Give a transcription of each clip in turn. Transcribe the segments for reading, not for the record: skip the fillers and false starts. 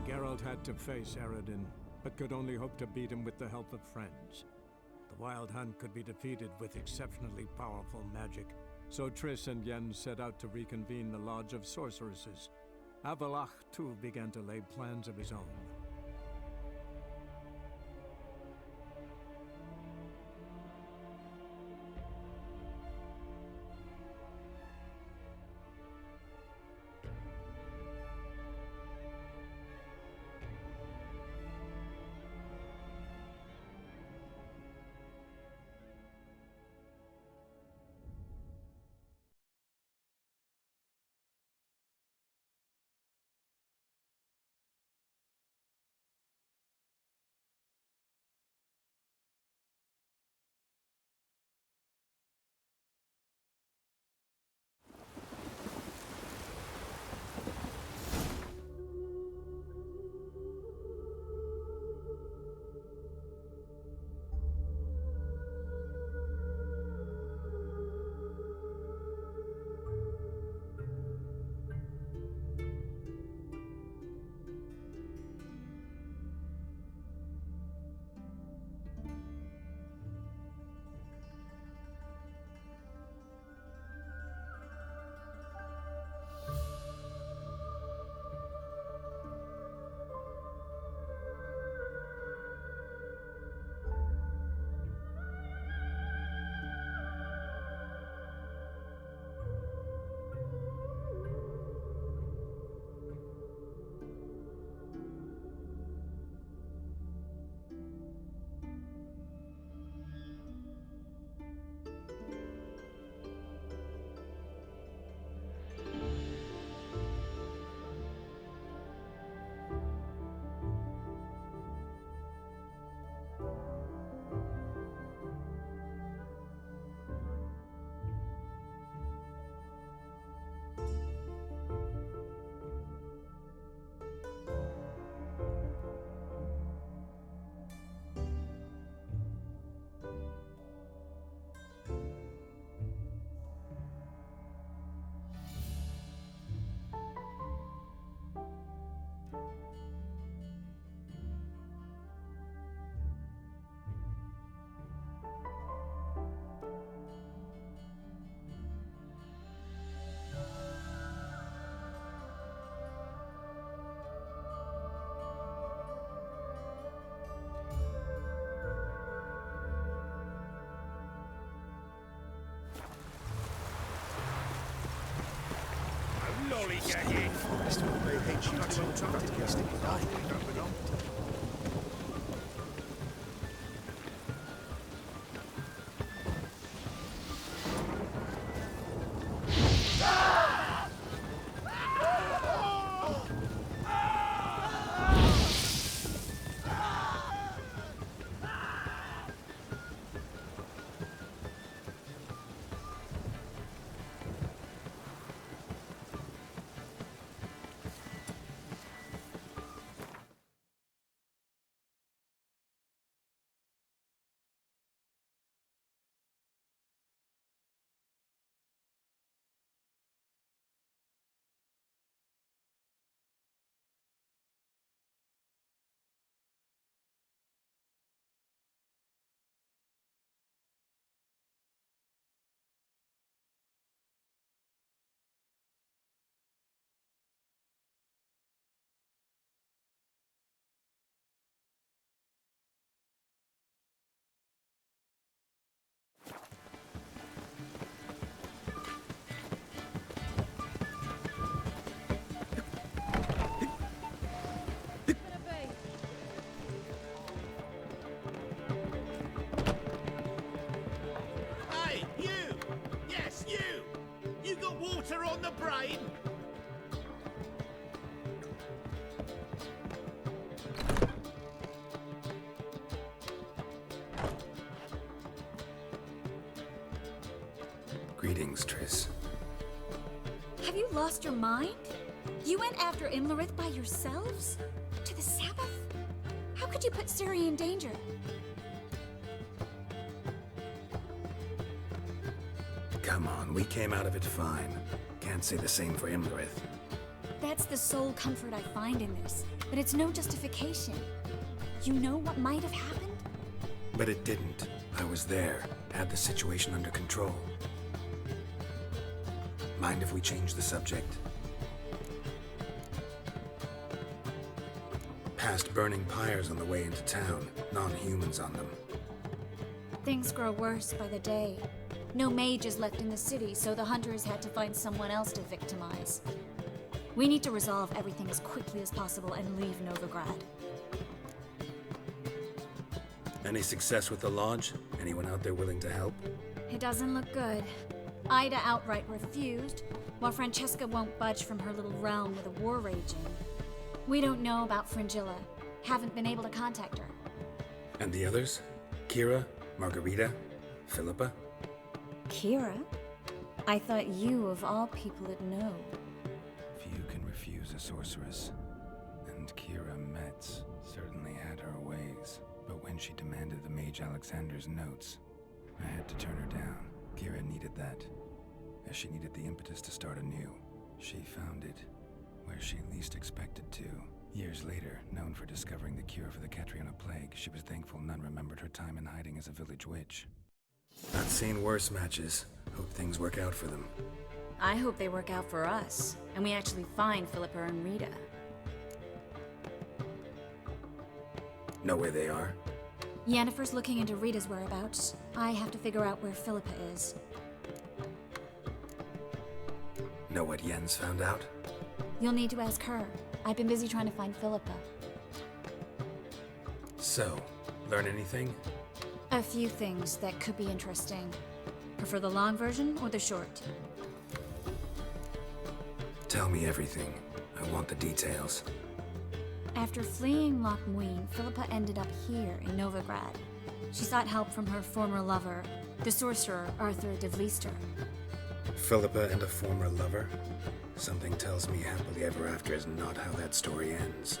Geralt had to face Eredin, but could only hope to beat him with the help of friends. The Wild Hunt could be defeated with exceptionally powerful magic, so Triss and Yen set out to reconvene the Lodge of Sorceresses. Avalach, too, began to lay plans of his own. Lollygagging! Forest will they hate you too, practically dying. Hey, you! Yes, you! You got water on the brain? Greetings, Triss. Have you lost your mind? You went after Imlerith by yourselves? To the Sabbath? How could you put Ciri in danger? Come on, we came out of it fine. Can't say the same for Imlerith. That's the sole comfort I find in this, but it's no justification. You know what might have happened? But it didn't. I was there, had the situation under control. Mind if we change the subject? Past burning pyres on the way into town, non-humans on them. Things grow worse by the day. No mages left in the city, so the hunters had to find someone else to victimize. We need to resolve everything as quickly as possible and leave Novigrad. Any success with the lodge? Anyone out there willing to help? It doesn't look good. Ida outright refused, while Francesca won't budge from her little realm with a war raging. We don't know about Fringilla. Haven't been able to contact her. And the others? Kira? Margarita? Philippa? Kira? I thought you, of all people, would know. Few can refuse a sorceress. And Kira Metz certainly had her ways. But when she demanded the Mage Alexander's notes, I had to turn her down. Kira needed that, as she needed the impetus to start anew. She found it where she least expected to. Years later, known for discovering the cure for the Catriona plague, she was thankful none remembered her time in hiding as a village witch. I've seen worse matches. Hope things work out for them. I hope they work out for us, and we actually find Philippa and Rita. Know where they are? Yennefer's looking into Rita's whereabouts. I have to figure out where Philippa is. Know what Jens found out? You'll need to ask her. I've been busy trying to find Philippa. So, learn anything? A few things that could be interesting. Prefer the long version or the short? Tell me everything. I want the details. After fleeing Loch Muin, Philippa ended up here in Novigrad. She sought help from her former lover, the sorcerer Arthur de Vlister. Philippa and a former lover? Something tells me happily ever after is not how that story ends.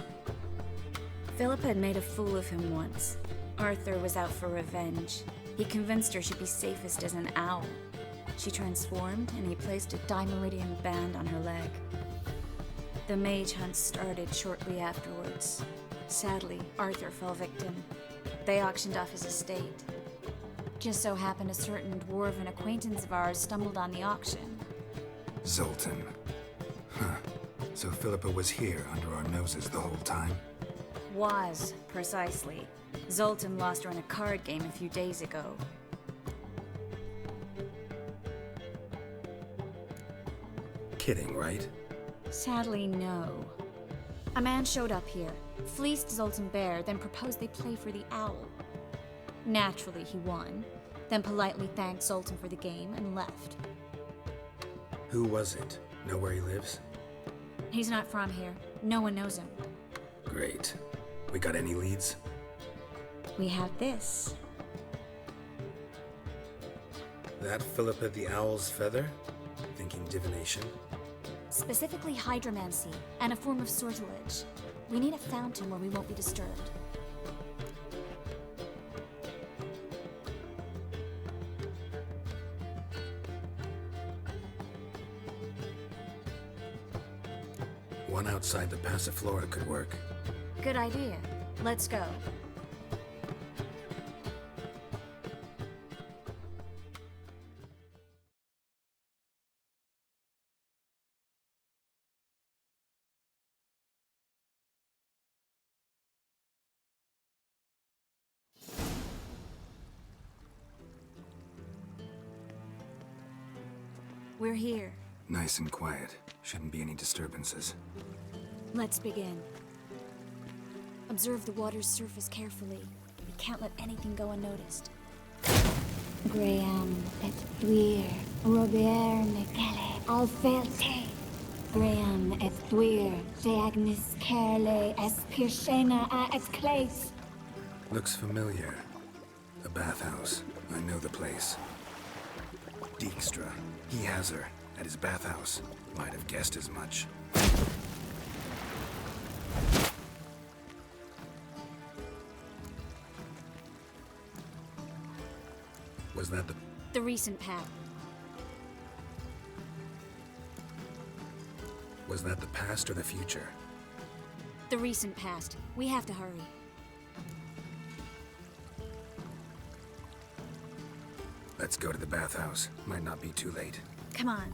Philippa had made a fool of him once. Arthur was out for revenge. He convinced her she'd be safest as an owl. She transformed, and he placed a Dimeridian band on her leg. The mage hunt started shortly afterwards. Sadly, Arthur fell victim. They auctioned off his estate. Just so happened a certain dwarven acquaintance of ours stumbled on the auction. Zoltan. Huh. So Philippa was here under our noses the whole time? Was, precisely. Zoltan lost her in a card game a few days ago. Kidding, right? Sadly, no. A man showed up here, fleeced Zoltan bare, then proposed they play for the owl. Naturally, he won, then politely thanked Zoltan for the game and left. Who was it? Know where he lives? He's not from here. No one knows him. Great. We got any leads? We have this. That Philippa the Owl's feather? Thinking divination? Specifically hydromancy, and a form of sortilege. We need a fountain where we won't be disturbed. One outside the Passiflora could work. Good idea. Let's go. We're here. Nice and quiet. Shouldn't be any disturbances. Let's begin. Observe the water's surface carefully. We can't let anything go unnoticed. Graham et Dwyer, Robert Michele, Alferte. Graham et Dwyer, Deagnis Kerle, Espirshena a et Clace. Looks familiar. A bathhouse. I know the place. Dijkstra. He has her. At his bathhouse. Might have guessed as much. Was that the recent path. Was that the past or the future? The recent past. We have to hurry. Let's go to the bathhouse. Might not be too late. Come on.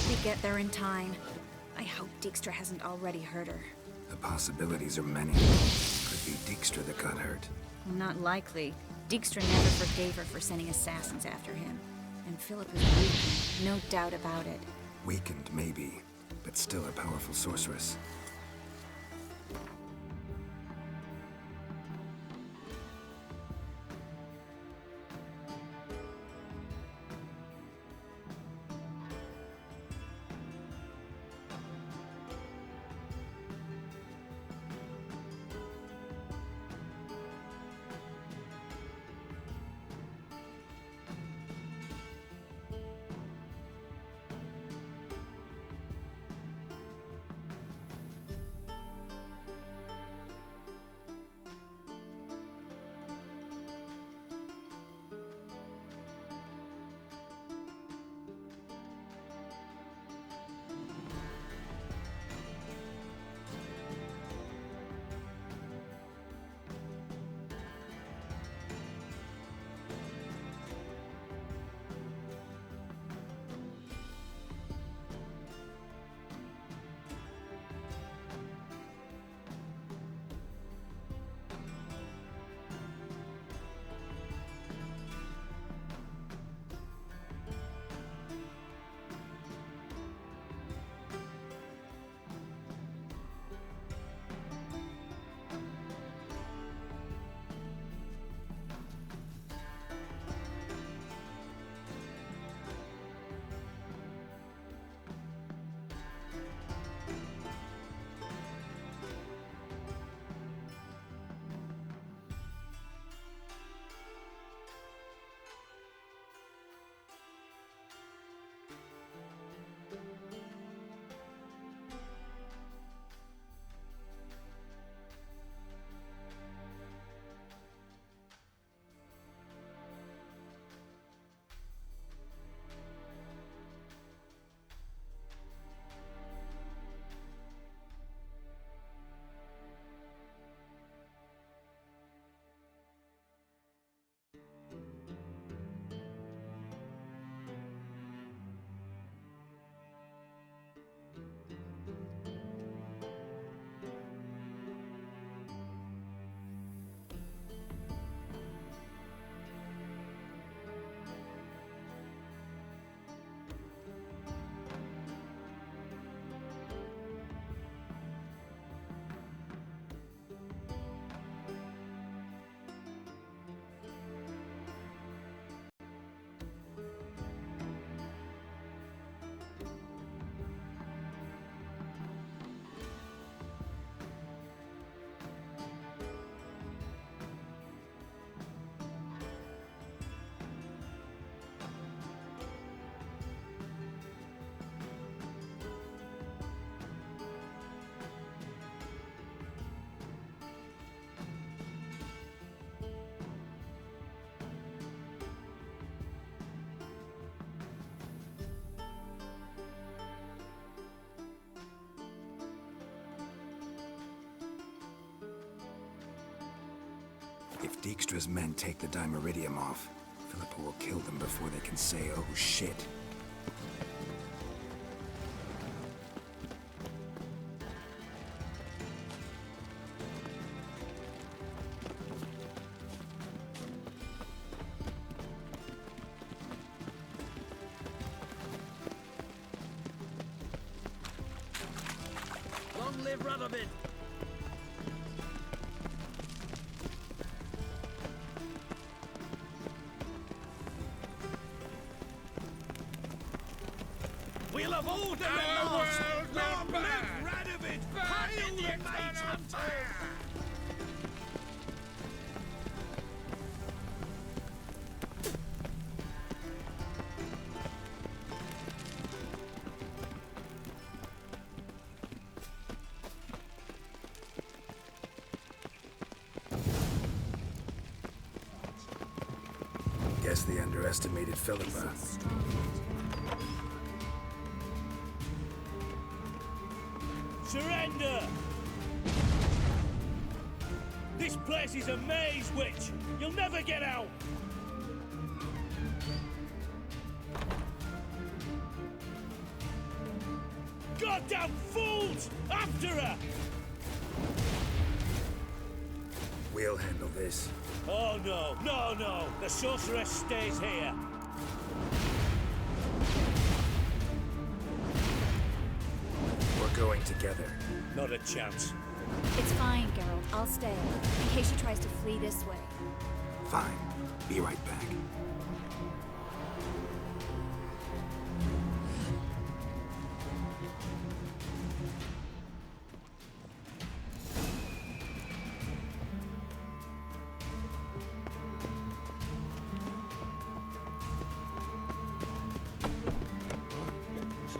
We get there in time. I hope Dijkstra hasn't already hurt her. The possibilities are many. Could be Dijkstra that got hurt. Not likely. Dijkstra never forgave her for sending assassins after him. And Philip is weakened, no doubt about it. Weakened, maybe, but still a powerful sorceress. If Dijkstra's men take the Dimeridium off, Philippa will kill them before they can say, oh shit. Long live Radovid! We'll have all the lost! Long live Radovid! Hail the Mage Hunter! Guess they underestimated Philippa. Surrender! This place is a maze, witch! You'll never get out! Goddamn fools! After her! We'll handle this. Oh no, no, no! The sorceress stays here! We're going together. Not a chance. It's fine, Geralt. I'll stay, in case she tries to flee this way. Fine. Be right back.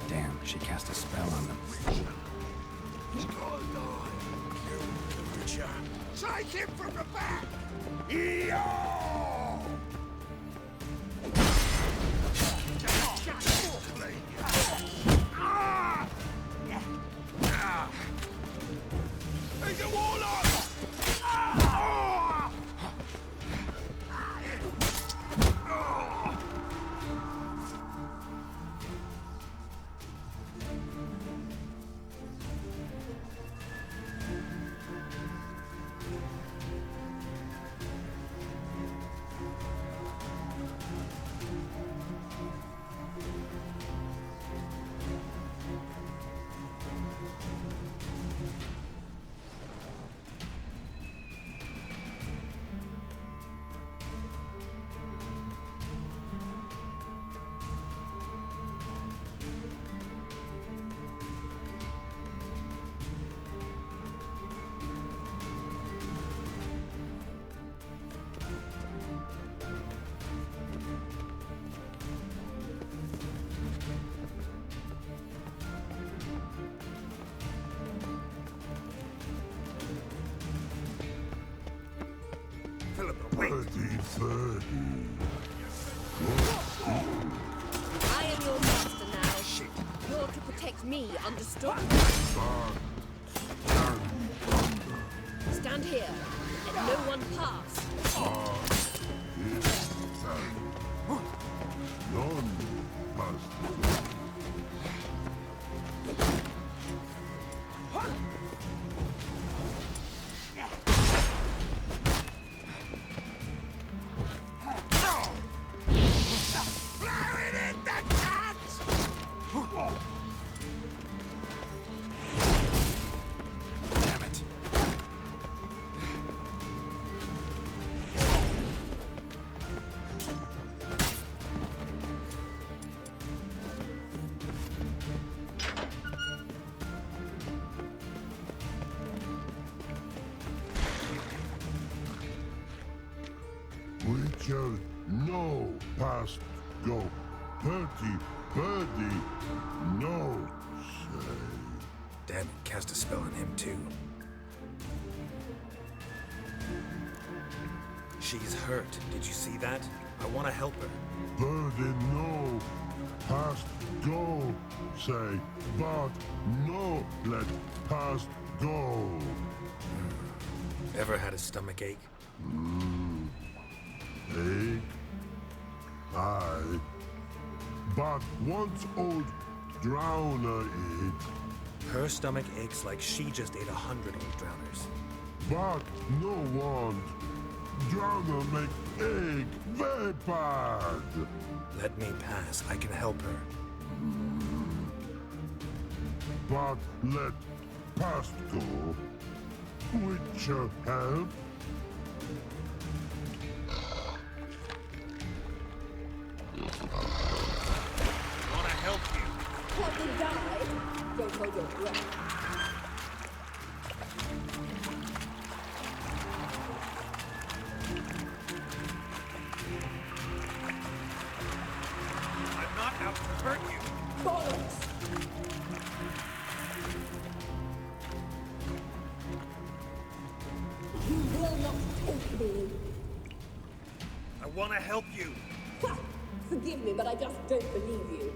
Damn, she cast a spell on them. Take him from the back! He's a warlock! I am your master now. You're to protect me, understood? Stand here. Let no one pass. Witcher, no past go. Birdie, no say. Damn it, cast a spell on him too. She's hurt. Did you see that? I want to help her. Birdie, no past go say. But no let past go. Ever had a stomach ache? ache? Aye. But once old drowner eat, Her stomach aches like she just ate 100 old drowners. but no want. Drowner make ache very bad. Let me pass. I can help her. But let past go. Which help? Wanna help you? Help me die? Don't hold your breath. I'm not out to hurt you. Bollocks! You will not take me. I wanna help you. Ha! Forgive me, but I just don't believe you.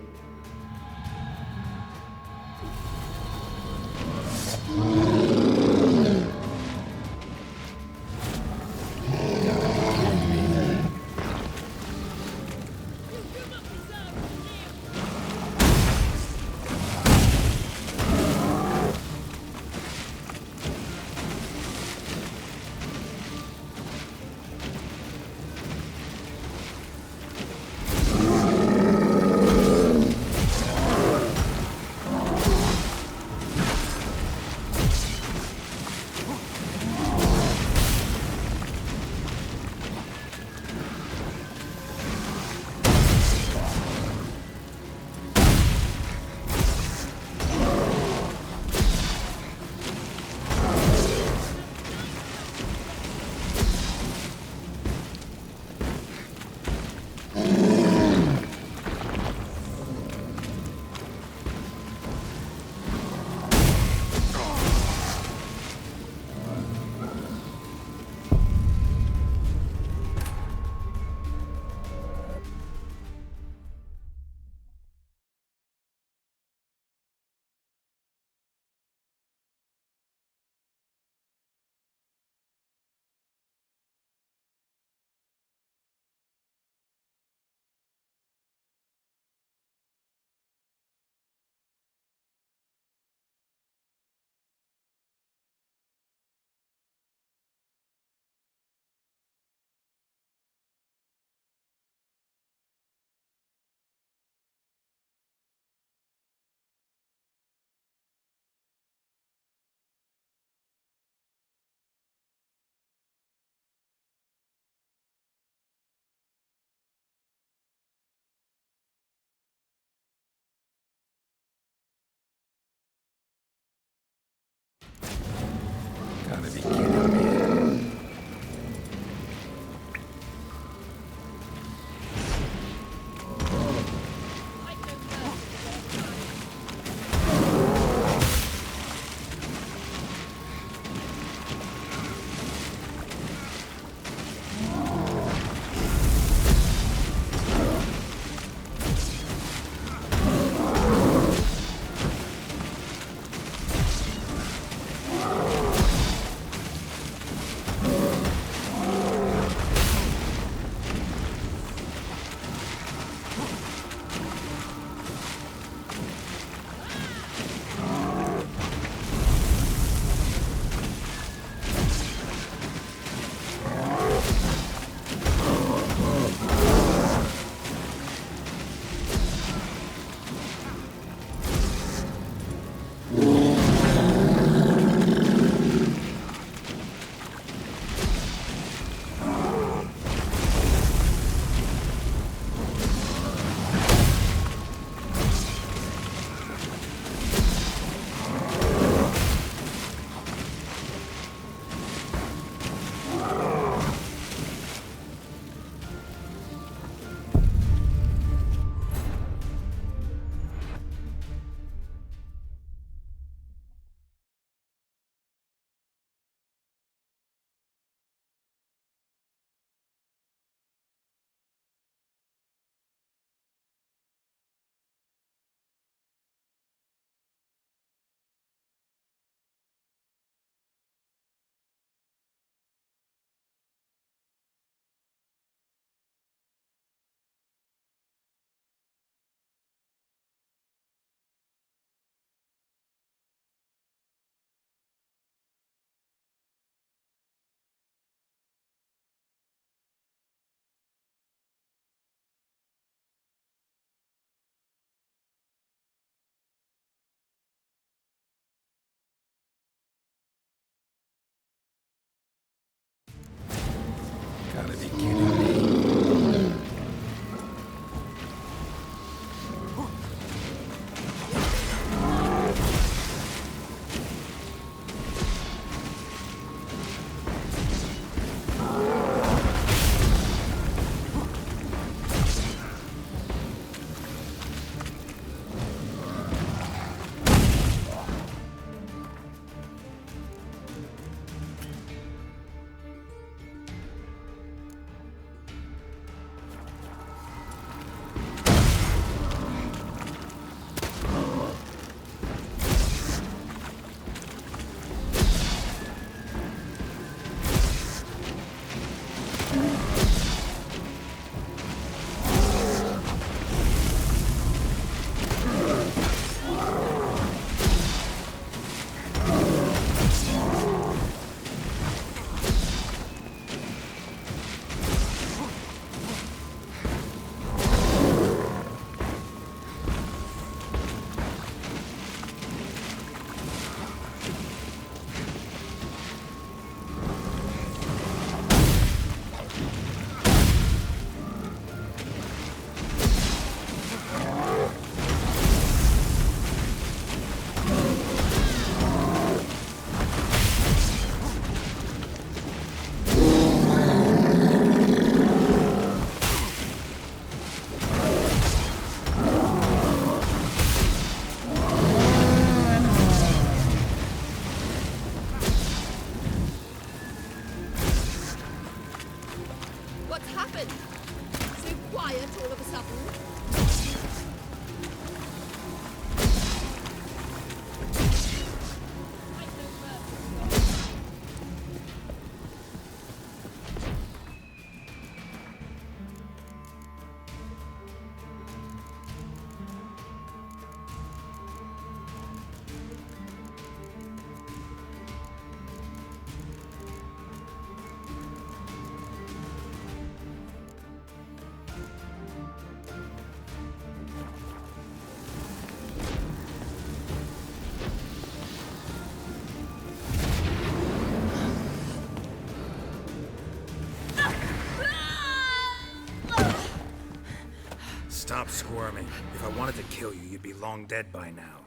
Stop squirming. If I wanted to kill you, you'd be long dead by now.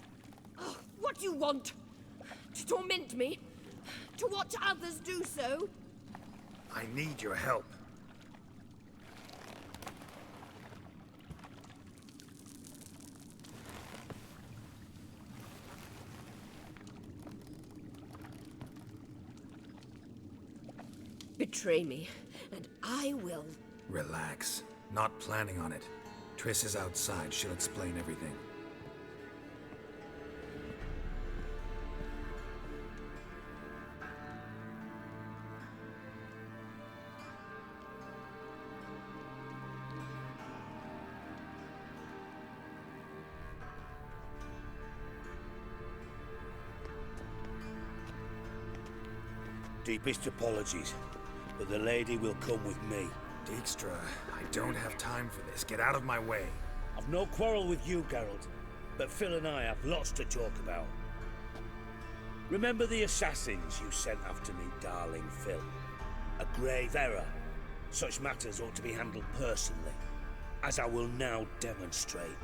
Oh, what do you want? To torment me? To watch others do so? I need your help. Betray me, and I will. Relax. Not planning on it. Triss is outside. She'll explain everything. Deepest apologies, but the lady will come with me. Dijkstra, I don't have time for this. Get out of my way. I've no quarrel with you, Geralt, but Phil and I have lots to talk about. Remember the assassins you sent after me, darling Phil? A grave error. Such matters ought to be handled personally, as I will now demonstrate.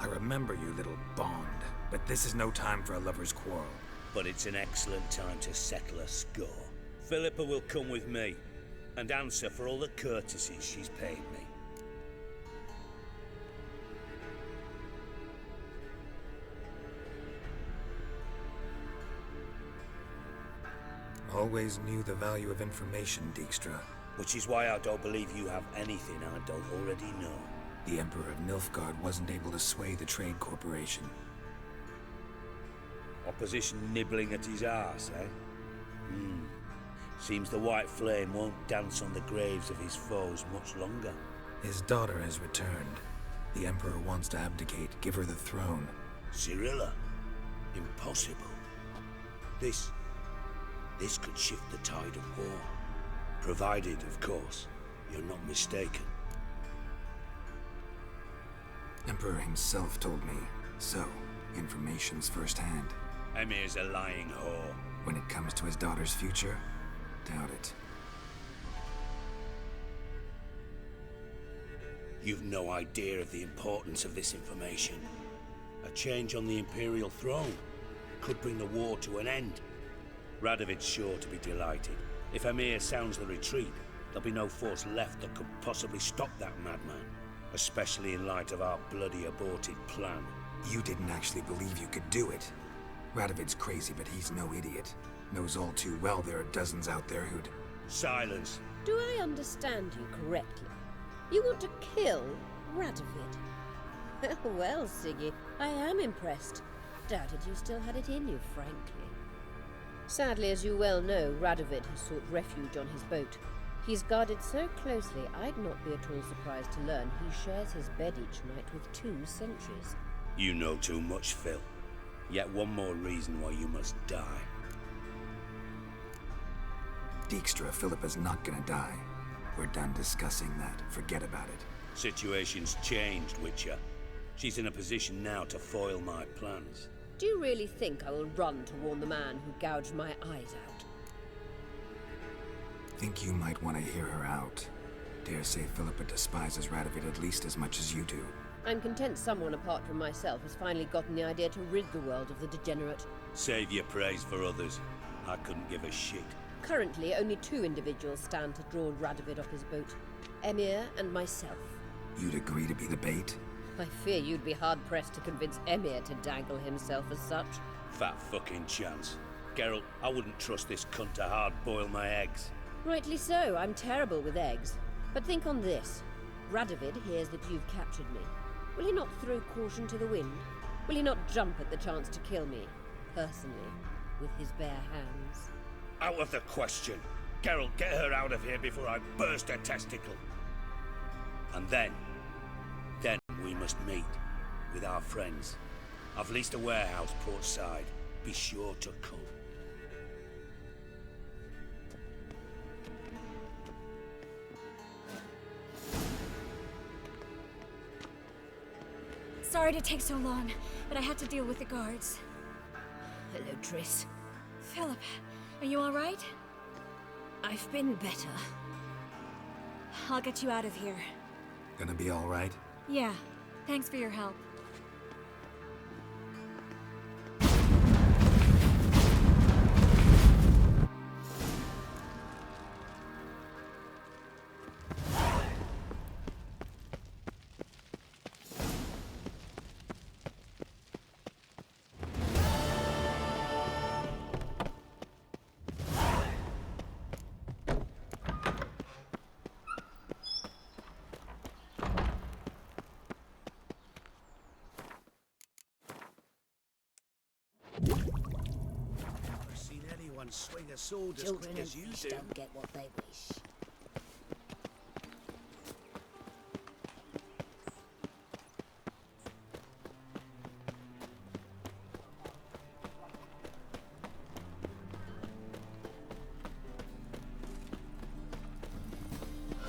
I remember you, little Bond, but this is no time for a lover's quarrel. But it's an excellent time to settle a score. Philippa will come with me and answer for all the courtesies she's paid me. Always knew the value of information, Dijkstra. Which is why I don't believe you have anything I don't already know. The Emperor of Nilfgaard wasn't able to sway the Trade Corporation. Opposition nibbling at his arse, eh? Seems the White Flame won't dance on the graves of his foes much longer. His daughter has returned. The Emperor wants to abdicate, give her the throne. Cyrilla? Impossible. This could shift the tide of war. Provided, of course, you're not mistaken. Emperor himself told me. So, information's firsthand. Emir's a lying whore. When it comes to his daughter's future, doubt it. You've no idea of the importance of this information. A change on the Imperial throne could bring the war to an end. Radovid's sure to be delighted. If Emir sounds the retreat, there'll be no force left that could possibly stop that madman. Especially in light of our bloody aborted plan. You didn't actually believe you could do it. Radovid's crazy, but he's no idiot. Knows all too well there are dozens out there who'd... Silence. Do I understand you correctly? You want to kill Radovid? Well, Siggy, I am impressed. Doubted you still had it in you, frankly. Sadly, as you well know, Radovid has sought refuge on his boat. He's guarded so closely, I'd not be at all surprised to learn he shares his bed each night with 2 sentries. You know too much, Phil. Yet one more reason why you must die. Dijkstra, Philippa's not gonna die. We're done discussing that. Forget about it. Situation's changed, Witcher. She's in a position now to foil my plans. Do you really think I will run to warn the man who gouged my eyes out? Think you might want to hear her out. Dare say Philippa despises Radovid at least as much as you do. I'm content someone apart from myself has finally gotten the idea to rid the world of the degenerate. Save your praise for others. I couldn't give a shit. Currently, only 2 individuals stand to draw Radovid off his boat. Emir and myself. You'd agree to be the bait? I fear you'd be hard-pressed to convince Emir to dangle himself as such. Fat fucking chance. Geralt, I wouldn't trust this cunt to hard-boil my eggs. Rightly so, I'm terrible with eggs. But think on this. Radovid hears that you've captured me. Will he not throw caution to the wind? Will he not jump at the chance to kill me, personally, with his bare hands? Out of the question. Geralt, get her out of here before I burst her testicle. And then we must meet with our friends. I've leased a warehouse portside. Be sure to come. Sorry to take so long, but I had to deal with the guards. Hello, Triss. Philip, are you all right? I've been better. I'll get you out of here. Gonna be alright? Yeah. Thanks for your help. Never seen anyone swing a sword as Children quick and as you fish do. don't get what they wish.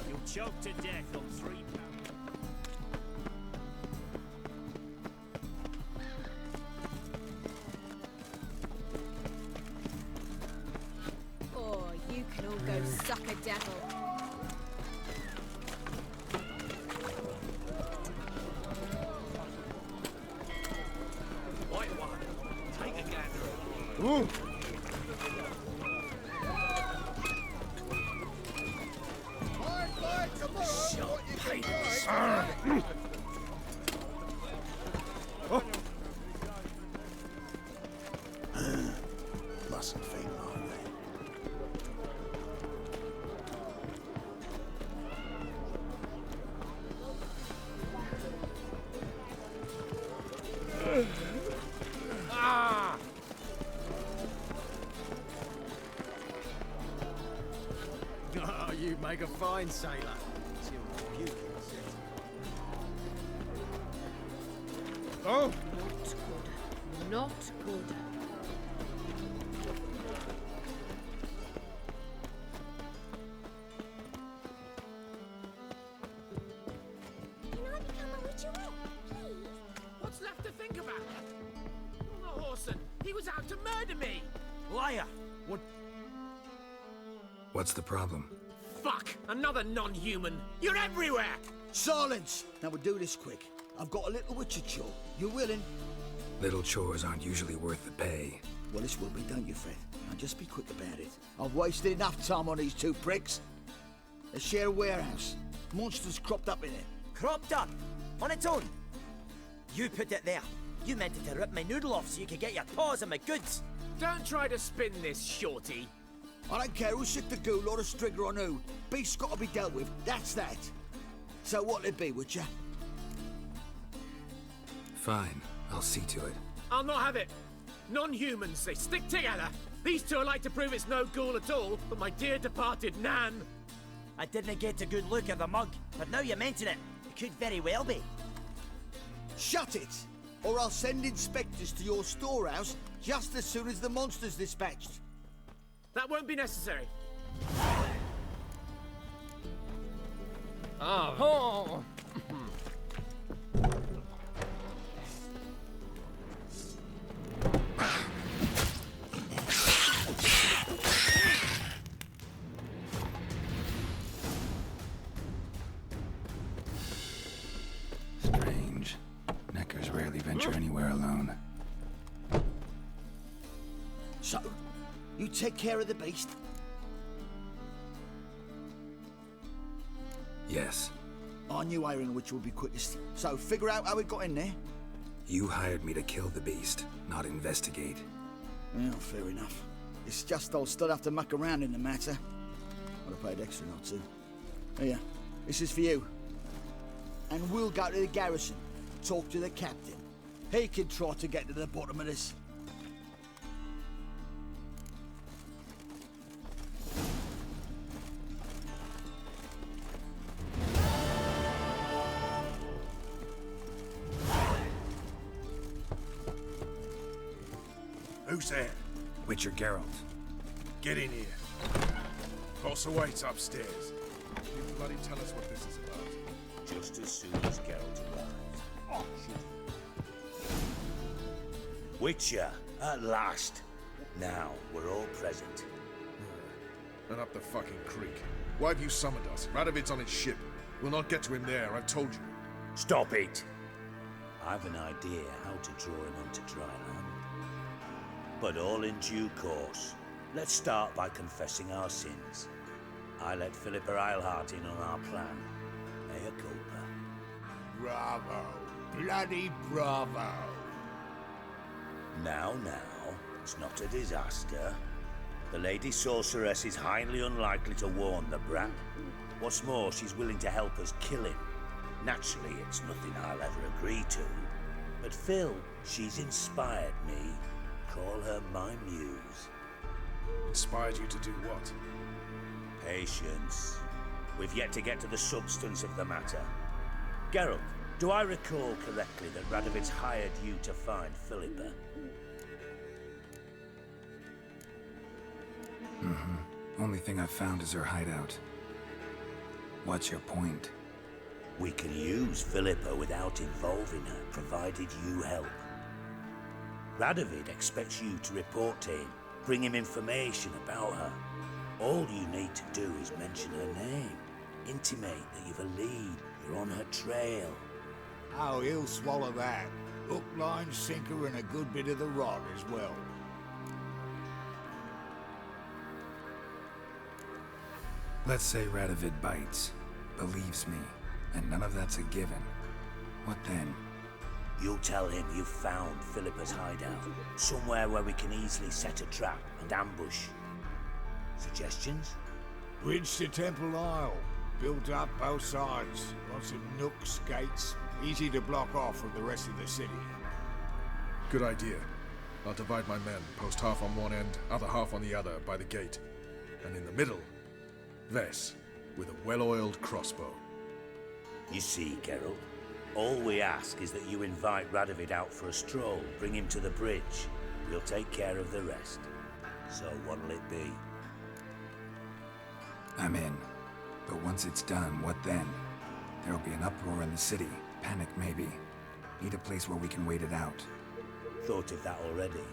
You'll choke to death on 3 pounds. Oh, you can all go suck a devil. White one, take a gander. Shot pain in the stomach. Mustn't faint long, Oh, you make a fine sailor. Oh! Not good. Can I become a witcherette, please? What's left to think about? Oh, Orson, he was out to murder me! Liar! What? What's the problem? Fuck! Another non-human! You're everywhere! Silence! Now we'll do this quick. I've got a little witcher chore. You willing? Little chores aren't usually worth the pay. Well, this will be, don't you, Fred? Now just be quick about it. I've wasted enough time on these two pricks. They share a warehouse. Monsters cropped up in it. Cropped up? On its own? You put it there. You meant it to rip my noodle off so you could get your paws on my goods. Don't try to spin this, shorty. I don't care who sick the ghoul or the strigger on who. Beast's got to be dealt with. That's that. So what'll it be, Witcher? Fine, I'll see to it. I'll not have it. Non-humans, they stick together. These two are like to prove it's no ghoul at all, but my dear departed Nan. I didn't get a good look at the mug, but now you mention it, it could very well be. Shut it! Or I'll send inspectors to your storehouse just as soon as the monster's dispatched. That won't be necessary. Oh. Strange. Neckers rarely venture anywhere alone. So, you take care of the beast? Yes. I knew hiring which would be quickest. So, figure out how it got in there. You hired me to kill the beast, not investigate. Well, fair enough. It's just I'll still have to muck around in the matter. I'd have paid extra not to. Here, this is for you. And we'll go to the garrison, talk to the captain. He can try to get to the bottom of this. Who's there? Witcher Geralt. Get in here. Boss awaits upstairs. You bloody tell us what this is about. Just as soon as Geralt arrives. Oh, shit. Witcher, at last. Now we're all present. And up the fucking creek. Why have you summoned us? Radovid's on his ship. We'll not get to him there, I've told you. Stop it! I've an idea how to draw him onto dry land. But all in due course. Let's start by confessing our sins. I let Philippa Eilhart in on our plan. Mea culpa. Bravo. Bloody bravo. Now, it's not a disaster. The Lady Sorceress is highly unlikely to warn the brat. What's more, she's willing to help us kill him. Naturally, it's nothing I'll ever agree to. But Phil, she's inspired me. Call her my muse. Inspired you to do what? Patience. We've yet to get to the substance of the matter. Geralt, do I recall correctly that Radovid's hired you to find Philippa? Only thing I've found is her hideout. What's your point? We can use Philippa without involving her, provided you help. Radovid expects you to report to him, bring him information about her. All you need to do is mention her name, intimate that you've a lead, you're on her trail. Oh, he'll swallow that. Hook, line, sinker, and a good bit of the rod as well. Let's say Radovid bites, believes me, and none of that's a given. What then? You'll tell him you've found Philippa's hideout, somewhere where we can easily set a trap and ambush. Suggestions? Bridge to Temple Isle. Built up both sides. Lots of nooks, gates. Easy to block off from the rest of the city. Good idea. I'll divide my men, post half on one end, other half on the other, by the gate. And in the middle, Vess, with a well-oiled crossbow. You see, Geralt, all we ask is that you invite Radovid out for a stroll, bring him to the bridge. We'll take care of the rest. So what'll it be? I'm in. But once it's done, what then? There'll be an uproar in the city. Panic, maybe. Need a place where we can wait it out. Thought of that already.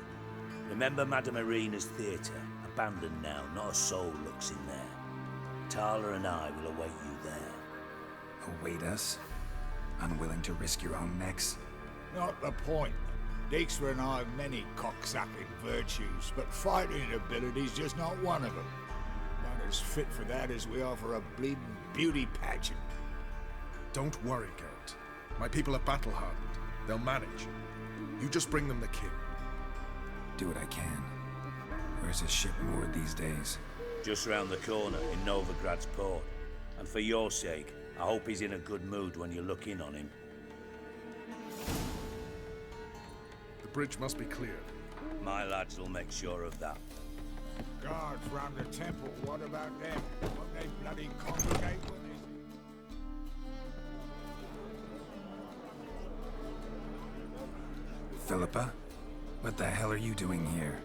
Remember Madame Irina's theatre? Abandoned now, not a soul looks in there. Tala and I will await you there. Await us? Unwilling to risk your own necks? Not the point. Dijkstra and I have many cocksucking virtues, but fighting ability's just not one of them. Not as fit for that as we are for a bleeding beauty pageant. Don't worry, Geralt. My people are battle-hardened. They'll manage. You just bring them the king. Do what I can. Where's his ship moored these days? Just round the corner in Novigrad's port. And for your sake, I hope he's in a good mood when you look in on him. The bridge must be cleared. My lads will make sure of that. Guards round the temple, what about them? Won't they bloody congregate with us? Philippa? What the hell are you doing here?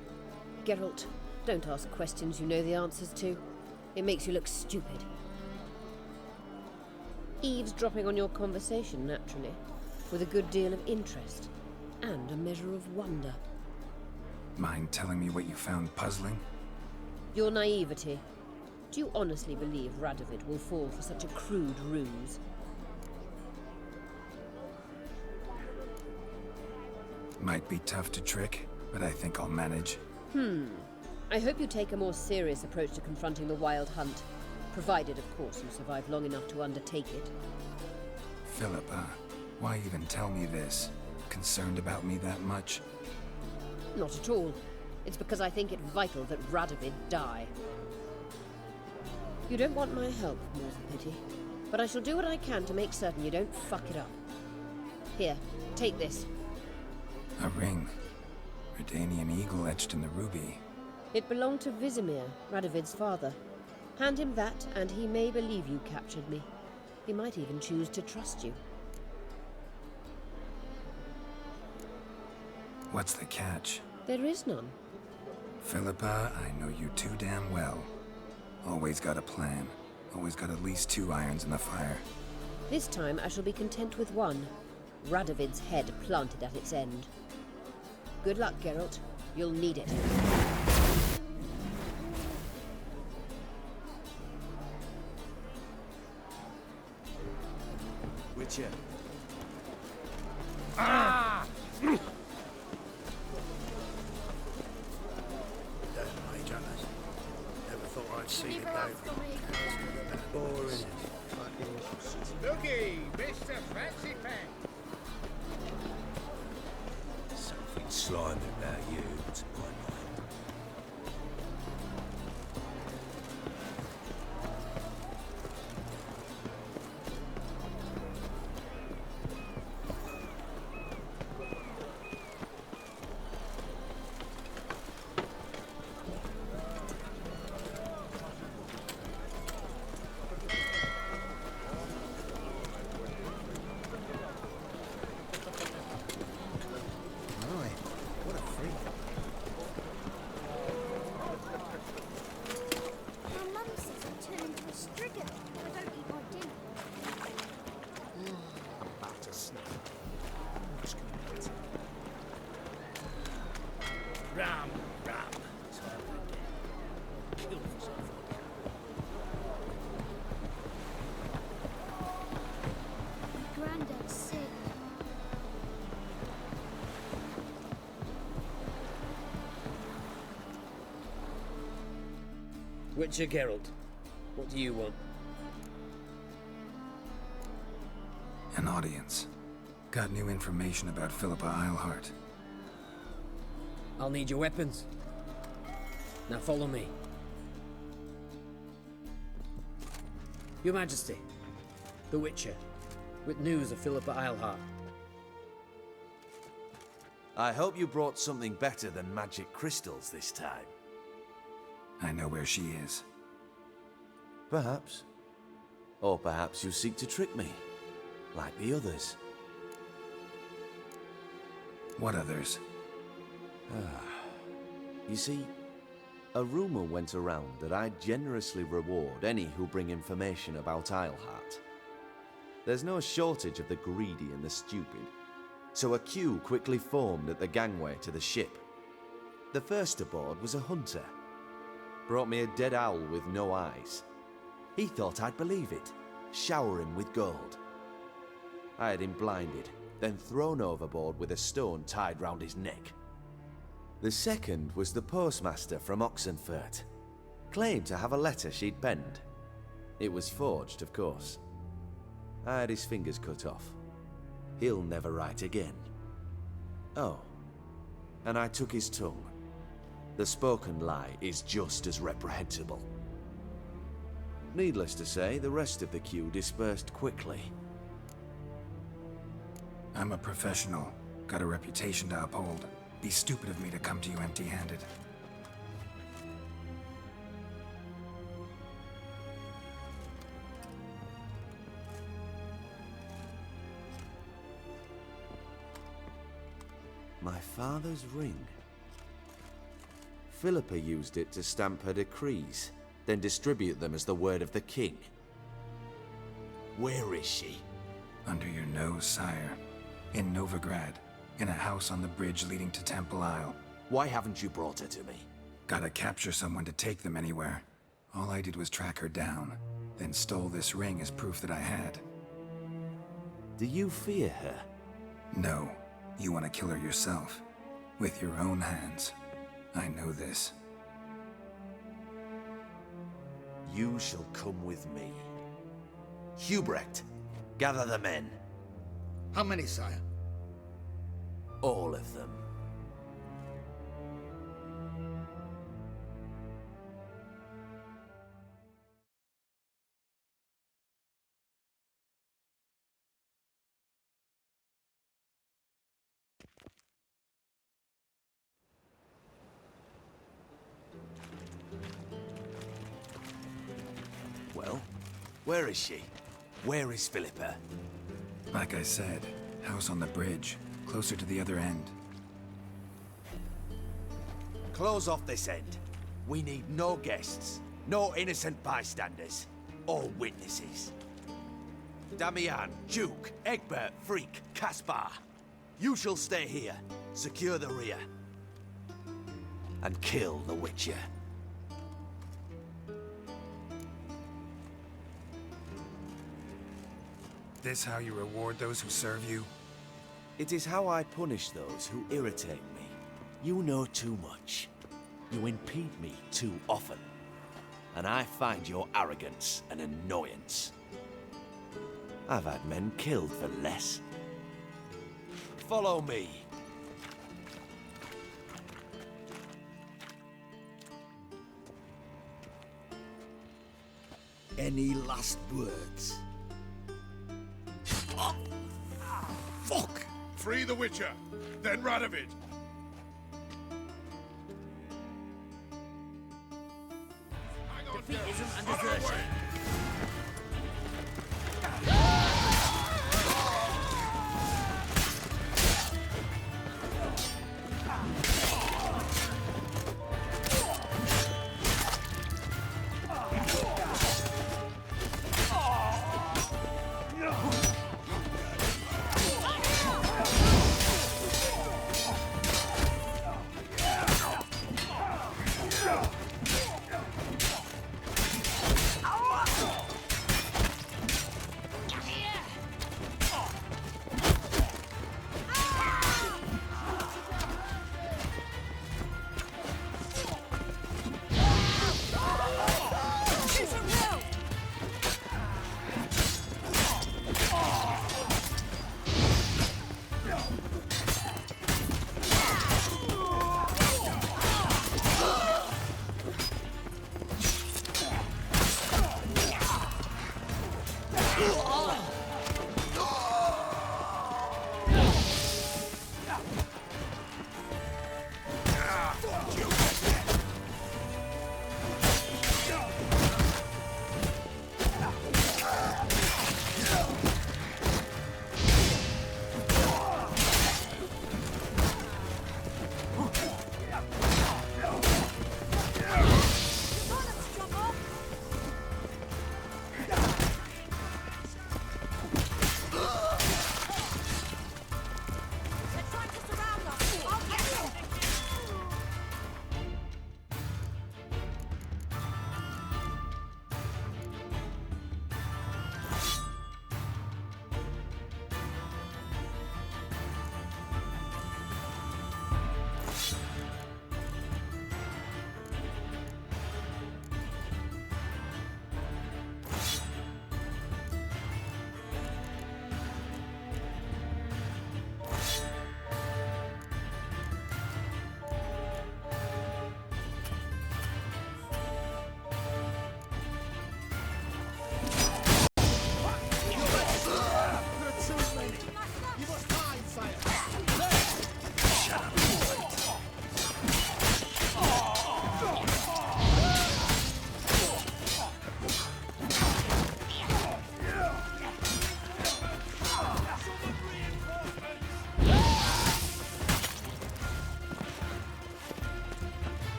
Geralt, don't ask questions you know the answers to. It makes you look stupid. Eavesdropping on your conversation, naturally, with a good deal of interest and a measure of wonder. Mind telling me what you found puzzling? Your naivety. Do you honestly believe Radovid will fall for such a crude ruse? Might be tough to trick, but I think I'll manage. I hope you take a more serious approach to confronting the Wild Hunt, provided, of course, you survive long enough to undertake it. Philippa, why even tell me this? Concerned about me that much? Not at all. It's because I think it vital that Radovid die. You don't want my help, more's the pity. But I shall do what I can to make certain you don't fuck it up. Here, take this. A ring. Redanian eagle etched in the ruby. It belonged to Vizimir, Radovid's father. Hand him that, and he may believe you captured me. He might even choose to trust you. What's the catch? There is none. Philippa, I know you too damn well. Always got a plan. Always got at least 2 irons in the fire. This time I shall be content with one. Radovid's head planted at its end. Good luck, Geralt. You'll need it. Witcher. Ah! Damn, Mage Hunters. Never thought I'd see the day from boring. Looky, Mr. Fancy Pack. Something slimy about you, to my mind. Ram, ram. Kill for something. Granddad's sick. Witcher Geralt, what do you want? An audience. Got new information about Philippa Eilhart. I'll need your weapons. Now follow me. Your Majesty, the Witcher, with news of Philippa Eilhart. I hope you brought something better than magic crystals this time. I know where she is. Perhaps. Or perhaps you seek to trick me, like the others. What others? You see, a rumor went around that I generously reward any who bring information about Eilhart. There's no shortage of the greedy and the stupid, so a queue quickly formed at the gangway to the ship. The first aboard was a hunter. Brought me a dead owl with no eyes. He thought I'd believe it, shower him with gold. I had him blinded, then thrown overboard with a stone tied round his neck. The second was the postmaster from Oxenfurt. Claimed to have a letter she'd penned. It was forged, of course. I had his fingers cut off. He'll never write again. Oh, and I took his tongue. The spoken lie is just as reprehensible. Needless to say, the rest of the queue dispersed quickly. I'm a professional. Got a reputation to uphold. Be stupid of me to come to you empty-handed. My father's ring. Philippa used it to stamp her decrees, then distribute them as the word of the king. Where is she? Under your nose, sire. In Novigrad. In a house on the bridge leading to Temple Isle. Why haven't you brought her to me? Gotta capture someone to take them anywhere. All I did was track her down, then stole this ring as proof that I had. Do you fear her? No. You want to kill her yourself. With your own hands. I know this. You shall come with me. Hubrecht, gather the men. How many, sire? All of them. Well, where is she? Where is Philippa? Like I said, house on the bridge. Closer to the other end. Close off this end. We need no guests, no innocent bystanders, or witnesses. Damian, Duke, Egbert, Freak, Caspar. You shall stay here, secure the rear, and kill the Witcher. this how you reward those who serve you? It is how I punish those who irritate me. You know too much. You impede me too often. And I find your arrogance an annoyance. I've had men killed for less. Follow me. Any last words? Oh, fuck! Free the Witcher, then Radovid. Defeatism and desertion.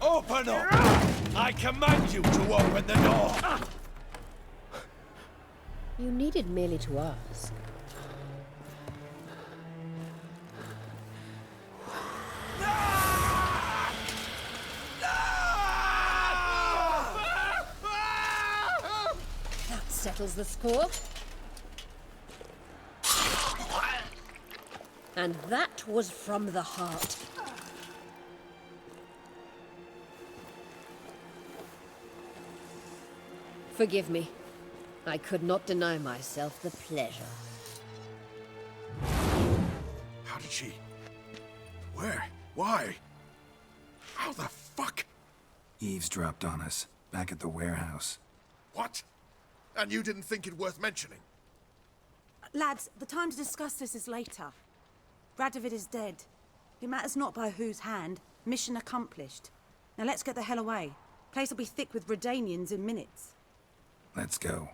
Open up! I command you to open the door! You needed merely to ask. That settles the score. And that was from the heart. Forgive me. I could not deny myself the pleasure. How did she? Where? Why? How the fuck? Eavesdropped on us, back at the warehouse. What? And you didn't think it worth mentioning? Lads, the time to discuss this is later. Radovid is dead. It matters not by whose hand. Mission accomplished. Now let's get the hell away. Place will be thick with Redanians in minutes. Let's go.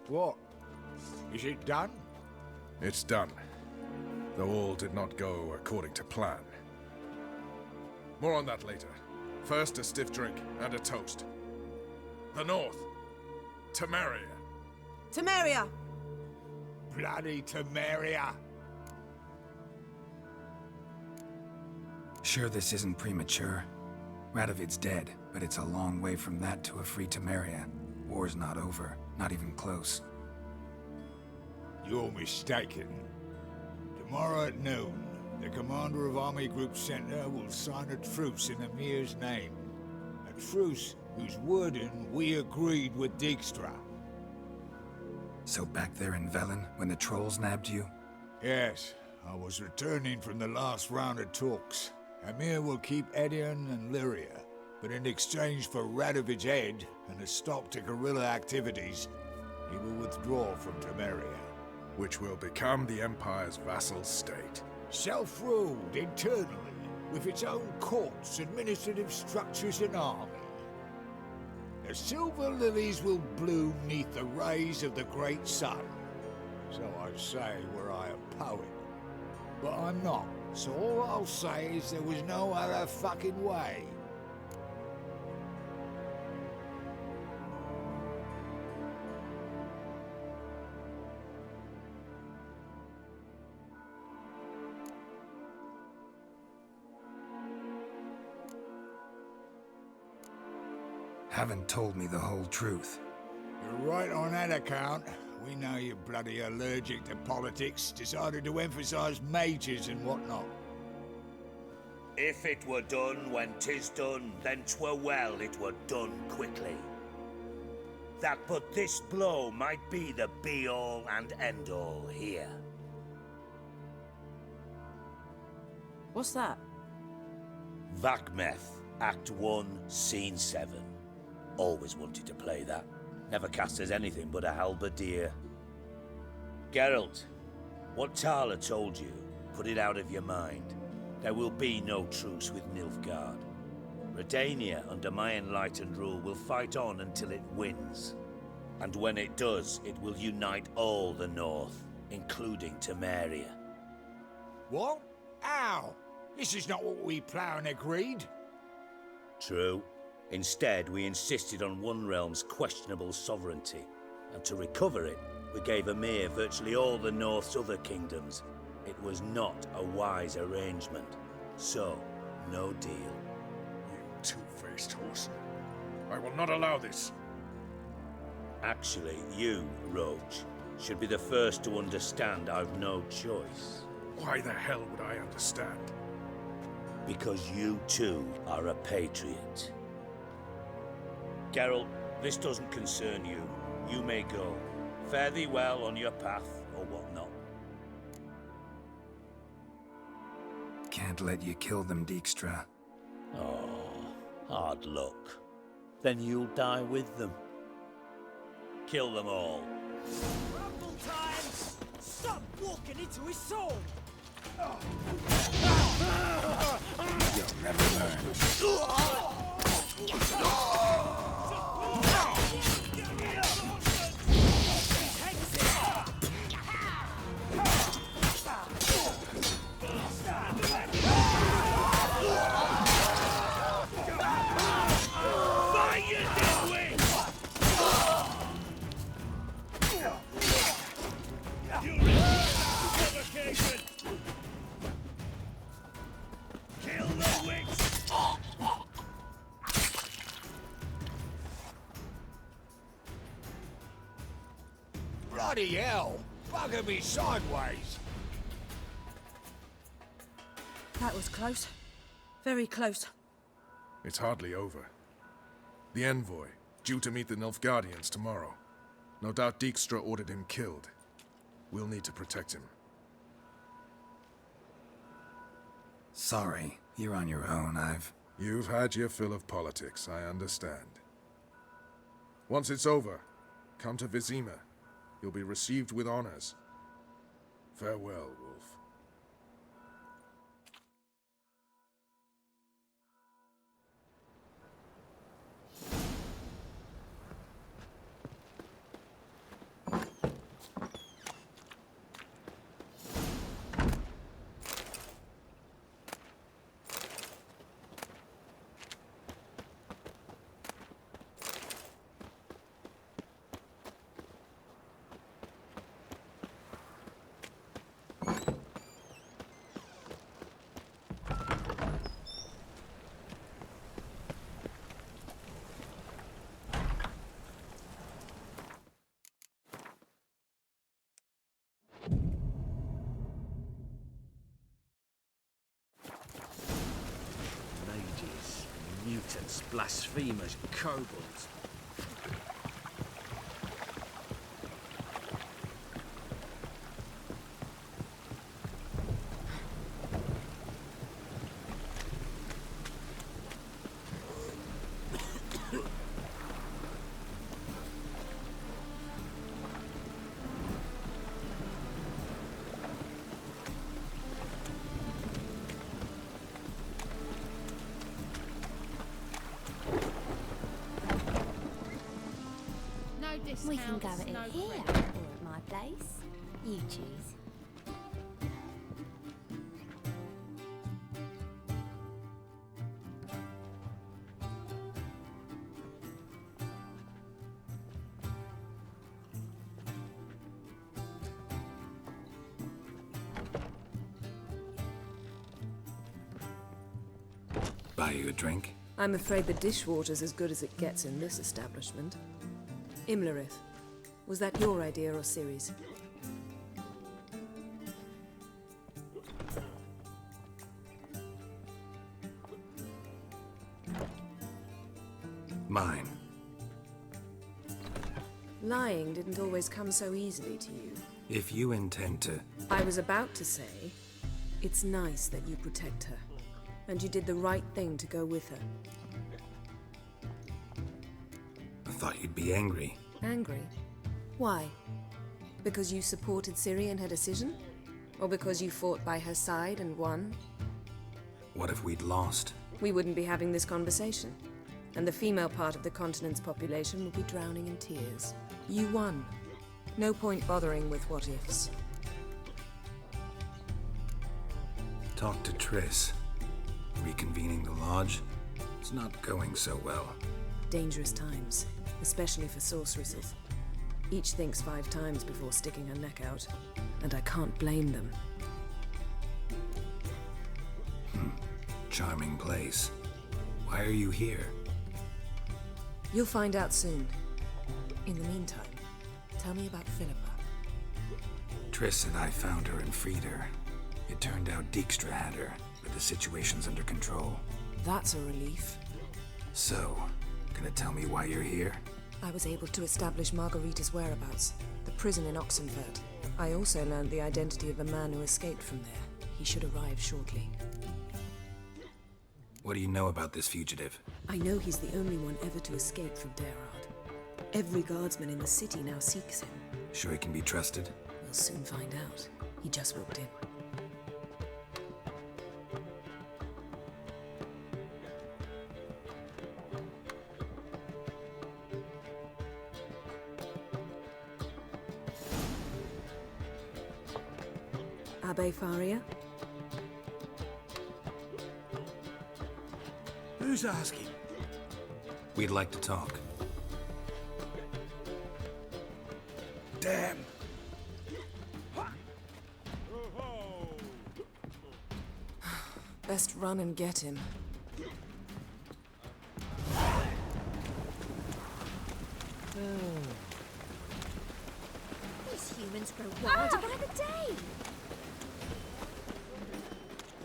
What? Is it done? It's done. Though all did not go according to plan. More on that later. First, a stiff drink and a toast. The North. Temeria. Temeria! Bloody Temeria! Sure this isn't premature. Radovid's dead, but it's a long way from that to a free Temeria. War's not over, not even close. You're mistaken. Tomorrow at noon, the commander of Army Group Center will sign a truce in Emir's name. A truce whose wording we agreed with Dijkstra. So back there in Velen, when the trolls nabbed you? Yes, I was returning from the last round of talks. Emir will keep Edion and Lyria, but in exchange for Radovid's head and a stop to guerrilla activities, he will withdraw from Temeria. Which will become the Empire's vassal state. Self-ruled internally, with its own courts, administrative structures and army. The silver lilies will bloom neath the rays of the great sun. So I say were I a poet. But I'm not, so all I'll say is there was no other fucking way. Haven't told me the whole truth. You're right on that account. We know you're bloody allergic to politics, decided to emphasize majors and whatnot. If it were done when 'tis done, then 'twere well it were done quickly. That but this blow might be the be-all and end-all here. What's that? Vakmeth, Act 1, Scene 7. Always wanted to play that. Never cast as anything but a halberdier. Geralt, what Tala told you, put it out of your mind. There will be no truce with Nilfgaard. Redania, under my enlightened rule, will fight on until it wins. And when it does, it will unite all the North, including Temeria. What? How? This is not what we Plough agreed. True. Instead, we insisted on one realm's questionable sovereignty, and to recover it, we gave Emir virtually all the North's other kingdoms. It was not a wise arrangement. So, no deal. You two-faced horse. I will not allow this. Actually, you, Roach, should be the first to understand I've no choice. Why the hell would I understand? Because you too are a patriot. Geralt, this doesn't concern you. You may go. Fare thee well on your path, or whatnot. Can't let you kill them, Dijkstra. Oh, hard luck. Then you'll die with them. Kill them all. Rumble time! Stop walking into his soul! You'll never learn. Bloody hell! Bugger me sideways! That was close. Very close. It's hardly over. The envoy, due to meet the Nilfgaardians tomorrow. No doubt Dijkstra ordered him killed. We'll need to protect him. Sorry, you're on your own. You've had your fill of politics, I understand. Once it's over, come to Vizima. You'll be received with honors. Farewell, Wolf. Mutants, blasphemers, kobolds. We can go at it here or at my place. You choose. Buy you a drink? I'm afraid the dishwater's as good as it gets in this establishment. Imlerith, was that your idea or Ciri's? Mine. Lying didn't always come so easily to you. If you intend to... I was about to say, it's nice that you protect her. And you did the right thing to go with her. I thought you'd be angry. Angry? Why? Because you supported Ciri in her decision? Or because you fought by her side and won? What if we'd lost? We wouldn't be having this conversation. And the female part of the continent's population would be drowning in tears. You won. No point bothering with what-ifs. Talk to Triss. Reconvening the lodge? It's not going so well. Dangerous times, especially for sorceresses. Each thinks 5 times before sticking her neck out, and I can't blame them. Charming place. Why are you here? You'll find out soon. In the meantime, tell me about Philippa. Triss and I found her and freed her. It turned out Dijkstra had her, but the situation's under control. That's a relief. So, gonna tell me why you're here? I was able to establish Margarita's whereabouts, the prison in Oxenfurt. I also learned the identity of the man who escaped from there. He should arrive shortly. What do you know about this fugitive? I know he's the only one ever to escape from Derard. Every guardsman in the city now seeks him. Sure he can be trusted? We'll soon find out. He just walked in. Abbe Faria? Who's asking? We'd like to talk. Damn. Best run and get him. These humans grow wilder by the day.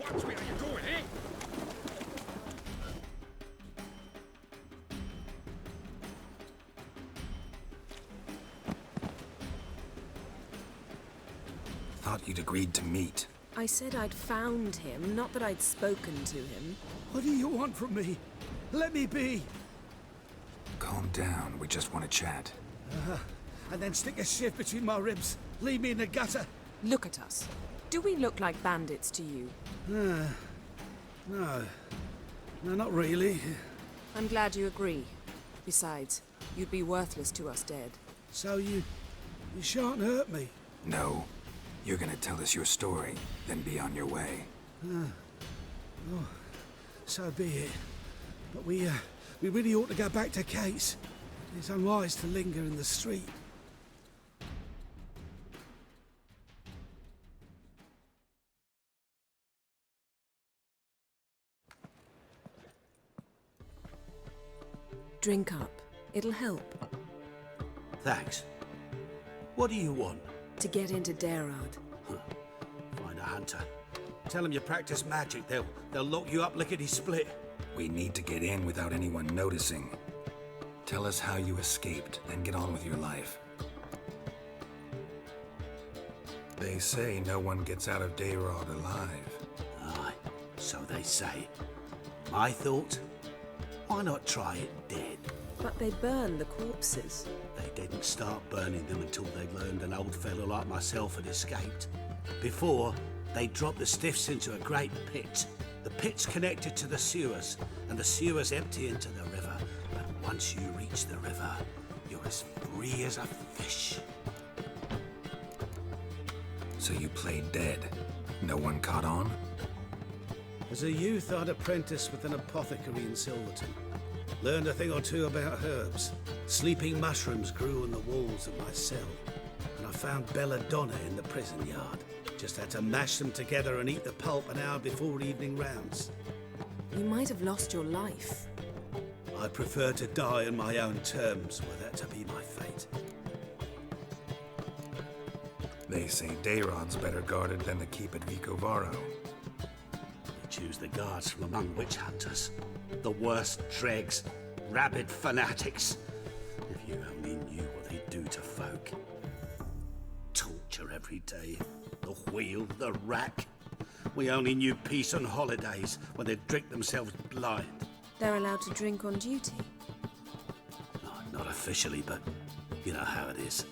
Watch where you're going, eh? Thought you'd agreed to meet. I said I'd found him, not that I'd spoken to him. What do you want from me? Let me be. Calm down, we just want to chat. And then stick a shiv between my ribs. Leave me in the gutter. Look at us. Do we look like bandits to you? No. No, not really. I'm glad you agree. Besides, you'd be worthless to us dead. So you shan't hurt me? No. You're gonna tell us your story, then be on your way. Oh, so be it. But we really ought to go back to Kate's. It's unwise to linger in the street. Drink up. It'll help. Thanks. What do you want? To get into Derard. Find a hunter. Tell them you practice magic. They'll lock you up lickety-split. We need to get in without anyone noticing. Tell us how you escaped, and get on with your life. They say no one gets out of Dayrod alive. Aye, so they say. My thought? Why not try it dead? But they burn the corpses. They didn't start burning them until they learned an old fellow like myself had escaped. Before, they dropped the stiffs into a great pit. The pit's connected to the sewers, and the sewers empty into the river. But once you reach the river, you're as free as a fish. So you played dead. No one caught on? As a youth, I'd apprenticed with an apothecary in Silverton. Learned a thing or two about herbs. Sleeping mushrooms grew on the walls of my cell. And I found belladonna in the prison yard. Just had to mash them together and eat the pulp an hour before evening rounds. You might have lost your life. I prefer to die on my own terms, were that to be my fate. They say Dayrod's better guarded than the keep at Vicovaro. They choose the guards from among witch hunters. The worst dregs, rabid fanatics. If you only knew what they do to folk. Torture every day. The wheel, the rack. We only knew peace on holidays when they'd drink themselves blind. They're allowed to drink on duty? No, not officially, but you know how it is.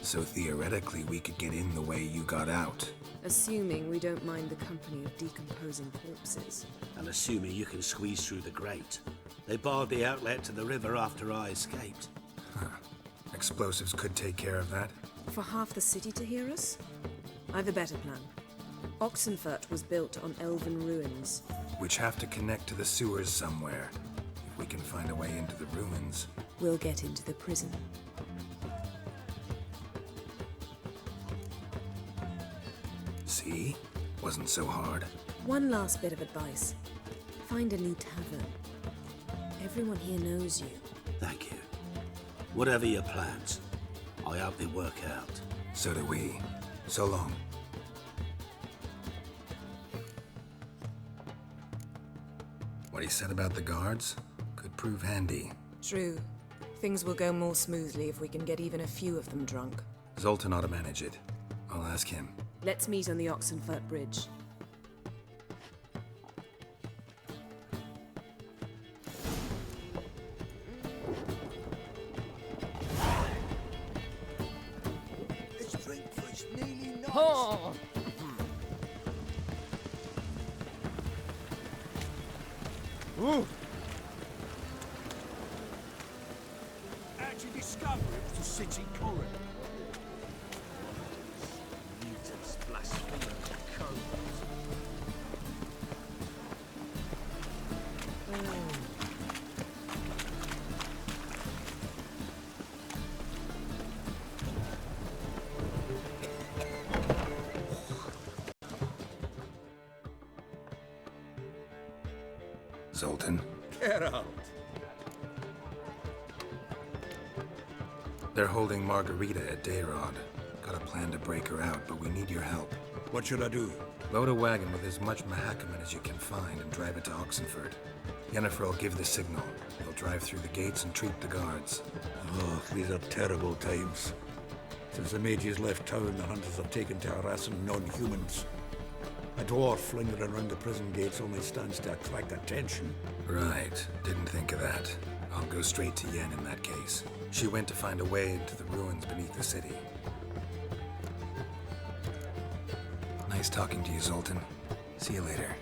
So theoretically, we could get in the way you got out. Assuming we don't mind the company of decomposing corpses. And assuming you can squeeze through the grate. They barred the outlet to the river after I escaped. Huh. Explosives could take care of that? For half the city to hear us? I've a better plan. Oxenfurt was built on elven ruins. Which have to connect to the sewers somewhere. If we can find a way into the ruins. We'll get into the prison. See? Wasn't so hard. One last bit of advice. Find a new tavern. Everyone here knows you. Thank you. Whatever your plans, I hope they work out. So do we. So long. What he said about the guards could prove handy. True. Things will go more smoothly if we can get even a few of them drunk. Zoltan ought to manage it. I'll ask him. Let's meet on the Oxenfurt Bridge. This drink was nearly nice. Oh! Ooh. How'd you discover it was a city corridor? Mutants, blasphemers, codes. Zoltan. Get out. They're holding Margarita at Dayrod. Got a plan to break her out, but we need your help. What should I do? Load a wagon with as much Mahakaman as you can find and drive it to Oxenfurt. Yennefer will give the signal. They'll drive through the gates and treat the guards. Oh, these are terrible times. Since the mages left town, the hunters have taken to harassing non-humans. A dwarf lingering around the prison gates only stands to attract attention. Right. Didn't think of that. I'll go straight to Yen in that case. She went to find a way into the ruins beneath the city. Nice talking to you, Zoltan. See you later.